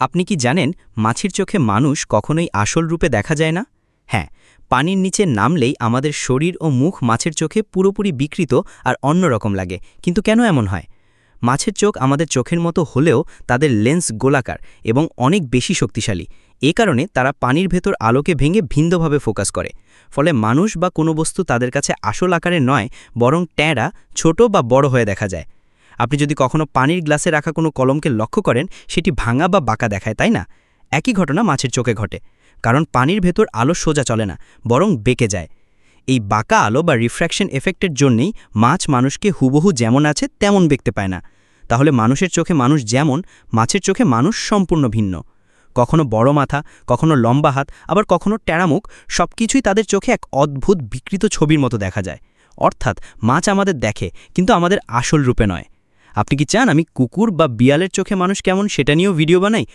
আপনি কি জানেন মাছের চোখে মানুষ কখনোই আসল রূপে দেখা যায় না? হ্যাঁ, পানির নিচে নামলেই আমাদের শরীর ও মুখ মাছের চোখে পুরোপুরি বিকৃত আর অন্যরকম লাগে। কিন্তু কেন এমন হয়? মাছের চোখ আমাদের চোখের মতো হলেও তাদের লেন্স গোলাকার এবং অনেক বেশি শক্তিশালী। এ কারণে তারা পানির ভেতর আলোকে ভেঙে ভিন্নভাবে ফোকাস করে। ফলে মানুষ বা কোনো বস্তু তাদের কাছে আসল আকারে নয়, বরং ট্যাঁড়া, ছোট বা বড় হয়ে দেখা যায়। আপনি যদি কখনো পানির গ্লাসে রাখা কোনো কলমকে লক্ষ্য করেন, সেটি ভাঙা বা বাঁকা দেখায়, তাই না? একই ঘটনা মাছের চোখে ঘটে। কারণ পানির ভেতর আলো সোজা চলে না, বরং বেঁকে যায়। এই বাঁকা আলো বা রিফ্র্যাকশন এফেক্টের জন্যই মাছ মানুষকে হুবহু যেমন আছে তেমন দেখতে পায় না। তাহলে মানুষের চোখে মানুষ যেমন, মাছের চোখে মানুষ সম্পূর্ণ ভিন্ন। কখনো বড় মাথা, কখনো লম্বা হাত, আবার কখনো ট্যাড়া মুখ, সবকিছুই তাদের চোখে এক অদ্ভুত বিকৃত ছবির মতো দেখা যায়। অর্থাৎ মাছ আমাদের দেখে, কিন্তু আমাদের আসল রূপে নয়। আপনি কি চান আমি কুকুর বা বিড়ালের চোখে মানুষ কেমন সেটা নিয়েও ভিডিও বানাই?